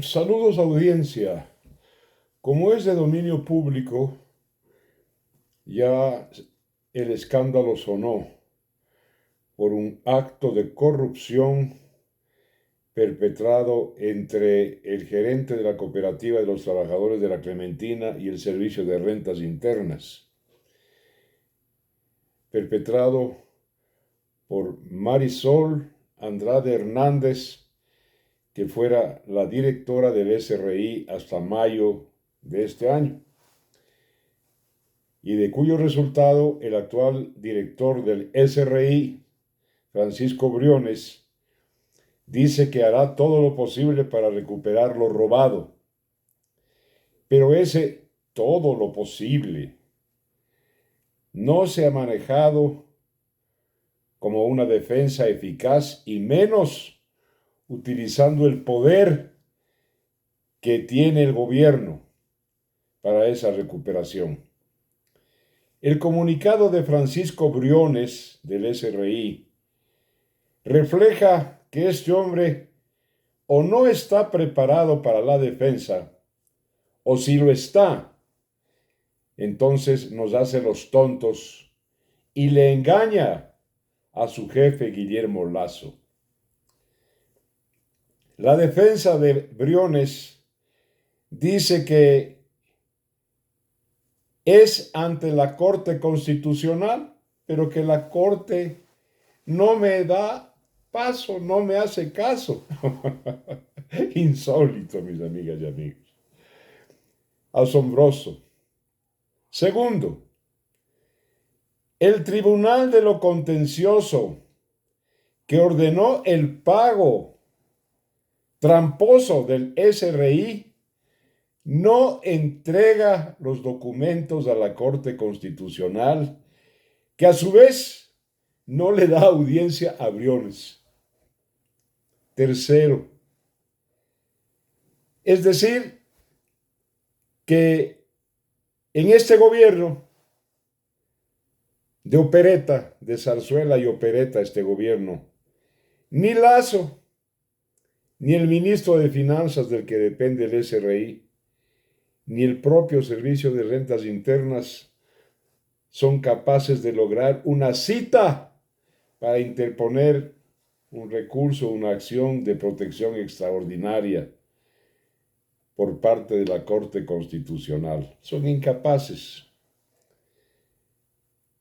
Saludos audiencia. Como es de dominio público, ya el escándalo sonó por un acto de corrupción perpetrado entre el gerente de la Cooperativa de los Trabajadores de la Clementina y el Servicio de Rentas Internas, perpetrado por Marisol Andrade Hernández, que fuera la directora del SRI hasta mayo de este año, y de cuyo resultado el actual director del SRI, Francisco Briones, dice que hará todo lo posible para recuperar lo robado. Pero ese todo lo posible no se ha manejado como una defensa eficaz y menos utilizando el poder que tiene el gobierno para esa recuperación. El comunicado de Francisco Briones del SRI refleja que este hombre o no está preparado para la defensa, o si lo está, entonces nos hace los tontos y le engaña a su jefe Guillermo Lasso. La defensa de Briones dice que es ante la Corte Constitucional, pero que la Corte no me da paso, no me hace caso. Insólito, mis amigas y amigos. Asombroso. Segundo, el Tribunal de lo Contencioso, que ordenó el pago tramposo del SRI, no entrega los documentos a la Corte Constitucional, que a su vez no le da audiencia a Briones. Tercero, es decir, que en este gobierno de opereta, de zarzuela y opereta, este gobierno, ni Lasso, ni el ministro de Finanzas del que depende el SRI, ni el propio Servicio de Rentas Internas son capaces de lograr una cita para interponer un recurso, una acción de protección extraordinaria por parte de la Corte Constitucional. Son incapaces.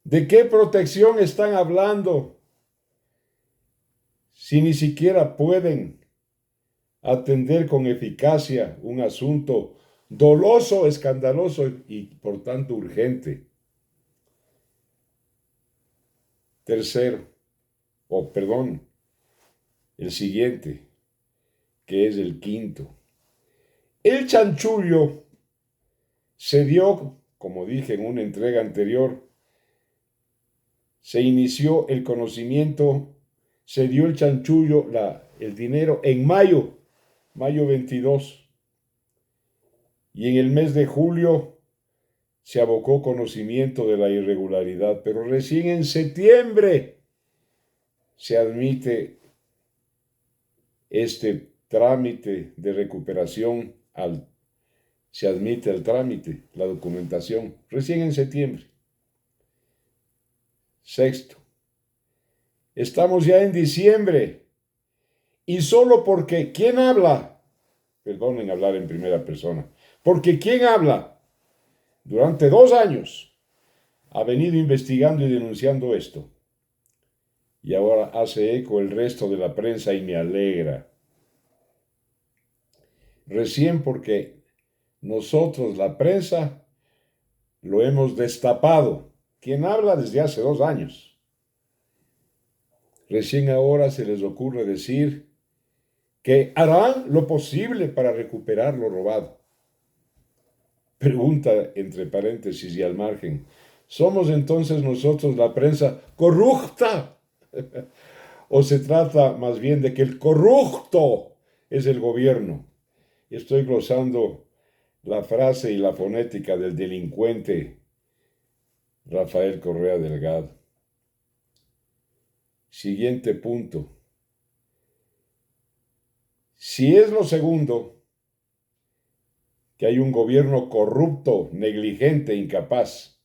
¿De qué protección están hablando si ni siquiera pueden atender con eficacia un asunto doloso, escandaloso y por tanto urgente? Tercero, el siguiente, que es el quinto. El chanchullo se dio, como dije en una entrega anterior, se inició el conocimiento, se dio el chanchullo, el dinero en mayo 22. Y en el mes de julio se abocó conocimiento de la irregularidad, pero recién en septiembre se admite este trámite de recuperación, se admite el trámite, la documentación, recién en septiembre. Sexto, estamos ya en diciembre y solo porque ¿quién habla? Perdonen hablar en primera persona. Porque ¿quién habla? Durante 2 años ha venido investigando y denunciando esto. Y ahora hace eco el resto de la prensa y me alegra. Recién porque nosotros, la prensa, lo hemos destapado. ¿Quién habla desde hace 2 años? Recién ahora se les ocurre decir que harán lo posible para recuperar lo robado. Pregunta entre paréntesis y al margen, ¿somos entonces nosotros la prensa corrupta? ¿O se trata más bien de que el corrupto es el gobierno? Estoy glosando la frase y la fonética del delincuente Rafael Correa Delgado. Siguiente punto. Si es lo segundo, que hay un gobierno corrupto, negligente, incapaz,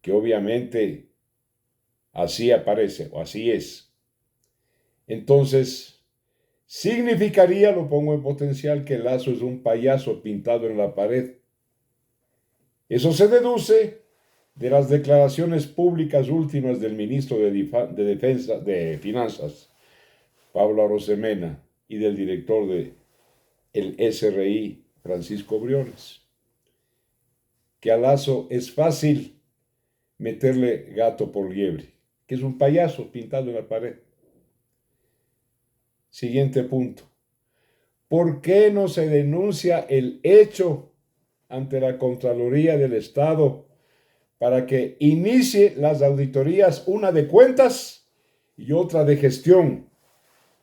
que obviamente así aparece o así es. Entonces, significaría, lo pongo en potencial, que Lazo es un payaso pintado en la pared. Eso se deduce de las declaraciones públicas últimas del ministro de Finanzas, Pablo Arosemena, y del director del SRI, Francisco Briones, que a Lazo es fácil meterle gato por liebre, que es un payaso pintado en la pared. Siguiente punto. ¿Por qué no se denuncia el hecho ante la Contraloría del Estado para que inicie las auditorías, una de cuentas y otra de gestión?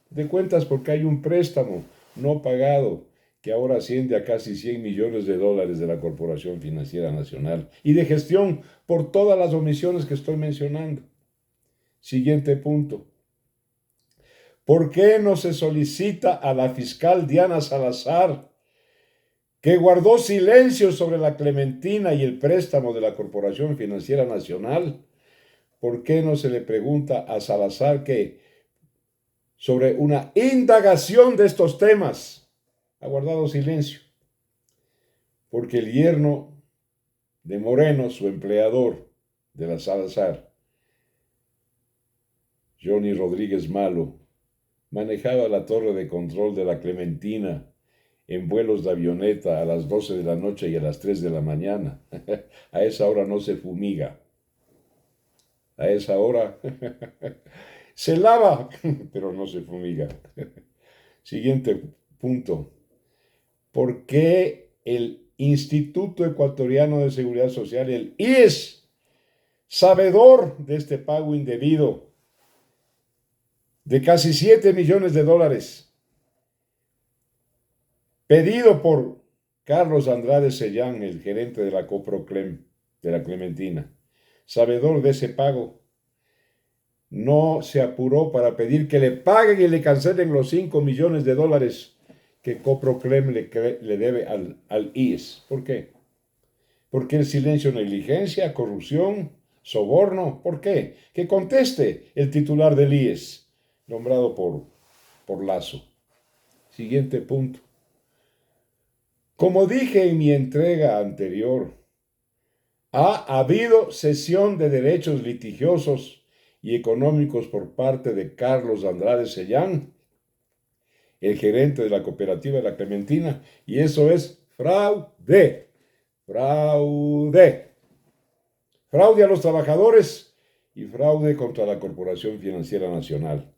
De cuentas porque hay un préstamo no pagado que ahora asciende a casi 100 millones de dólares de la Corporación Financiera Nacional, y de gestión por todas las omisiones que estoy mencionando. Siguiente punto. ¿Por qué no se solicita a la fiscal Diana Salazar, que guardó silencio sobre la Clementina y el préstamo de la Corporación Financiera Nacional? ¿Por qué no se le pregunta a Salazar sobre una indagación de estos temas? Ha guardado silencio. Porque el yerno de Moreno, su empleador de la Salazar, Johnny Rodríguez Malo, manejaba la torre de control de la Clementina en vuelos de avioneta a las 12 de la noche y a las 3 de la mañana. A esa hora no se fumiga. A esa hora se lava, pero no se fumiga. Siguiente punto. ¿Por qué el Instituto Ecuatoriano de Seguridad Social, el IES, sabedor de este pago indebido de casi 7 millones de dólares, pedido por Carlos Andrade Sellán, el gerente de la Coproclem, de la Clementina, sabedor de ese pago, no se apuró para pedir que le paguen y le cancelen los 5 millones de dólares que Coproclem le debe al IES? ¿Por qué? ¿Por qué el silencio? ¿Negligencia? ¿Corrupción? ¿Soborno? ¿Por qué? Que conteste el titular del IES, nombrado por Lazo. Siguiente punto. Como dije en mi entrega anterior, ha habido cesión de derechos litigiosos y económicos por parte de Carlos Andrade Sellán, el gerente de la cooperativa de la Clementina, y eso es fraude. Fraude. Fraude a los trabajadores y fraude contra la Corporación Financiera Nacional.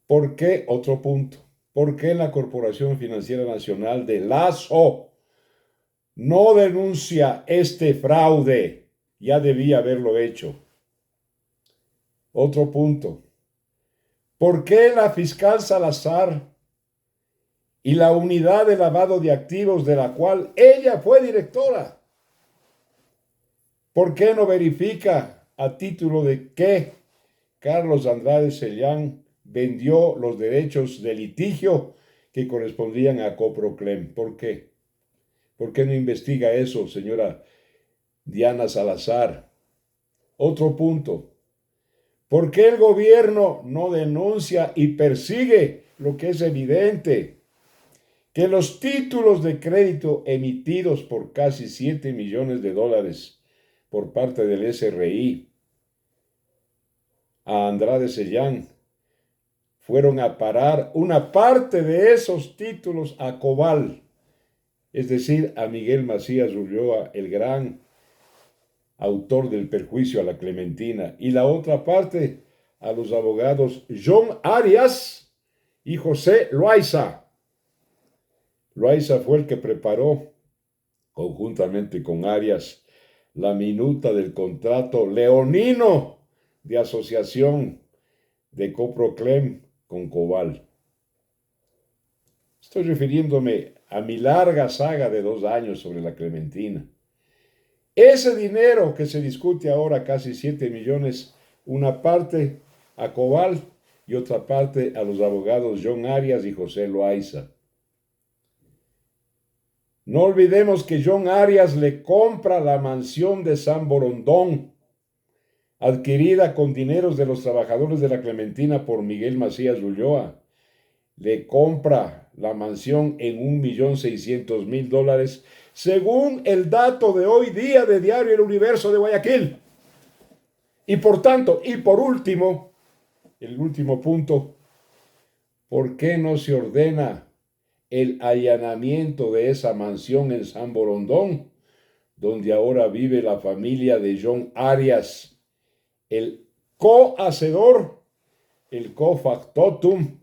¿Por qué? Otro punto. ¿Por qué la Corporación Financiera Nacional de Lazo no denuncia este fraude? Ya debía haberlo hecho. Otro punto. ¿Por qué la fiscal Salazar y la unidad de lavado de activos de la cual ella fue directora, por qué no verifica a título de que Carlos Andrade Sellán vendió los derechos de litigio que correspondían a Coproclem? ¿Por qué? ¿Por qué no investiga eso, señora Diana Salazar? Otro punto. ¿Por qué el gobierno no denuncia y persigue lo que es evidente? Que los títulos de crédito emitidos por casi 7 millones de dólares por parte del SRI a Andrade Sellán fueron a parar una parte de esos títulos a Cobal, es decir, a Miguel Macías Ulloa, el gran autor del perjuicio a la Clementina, y la otra parte a los abogados John Arias y José Loaiza. Loaiza fue el que preparó, conjuntamente con Arias, la minuta del contrato leonino de asociación de Coproclem con Cobal. Estoy refiriéndome a mi larga saga de 2 años sobre la Clementina. Ese dinero que se discute ahora, casi 7 millones, una parte a Cobal y otra parte a los abogados John Arias y José Loaiza. No olvidemos que John Arias le compra la mansión de San Borondón, adquirida con dineros de los trabajadores de la Clementina por Miguel Macías Ulloa. Le compra la mansión en $1.600.000, según el dato de hoy día de Diario El Universo de Guayaquil. Y por tanto, y por último, el último punto, ¿por qué no se ordena el allanamiento de esa mansión en San Borondón, donde ahora vive la familia de John Arias, el cohacedor, el cofactotum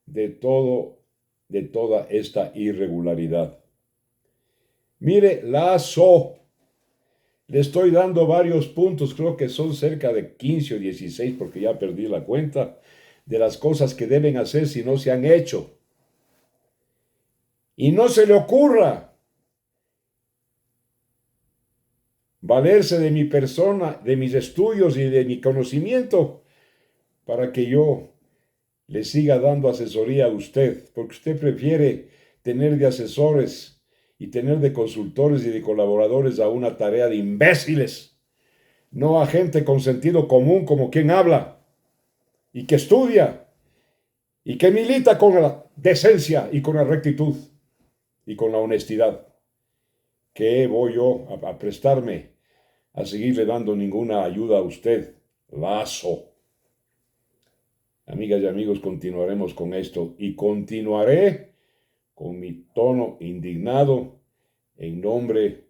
de toda esta irregularidad? Mire, le estoy dando varios puntos, creo que son cerca de 15 o 16, porque ya perdí la cuenta, de las cosas que deben hacer si no se han hecho. Y no se le ocurra valerse de mi persona, de mis estudios y de mi conocimiento para que yo le siga dando asesoría a usted, porque usted prefiere tener de asesores y tener de consultores y de colaboradores a una tarea de imbéciles, no a gente con sentido común como quien habla y que estudia y que milita con la decencia y con la rectitud y con la honestidad. ¿Qué voy yo a prestarme a seguirle dando ninguna ayuda a usted? Lazo. Amigas y amigos, continuaremos con esto y continuaré con mi tono indignado en nombre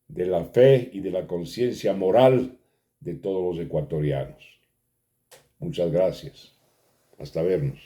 de la fe y de la conciencia moral de todos los ecuatorianos. Muchas gracias. Hasta vernos.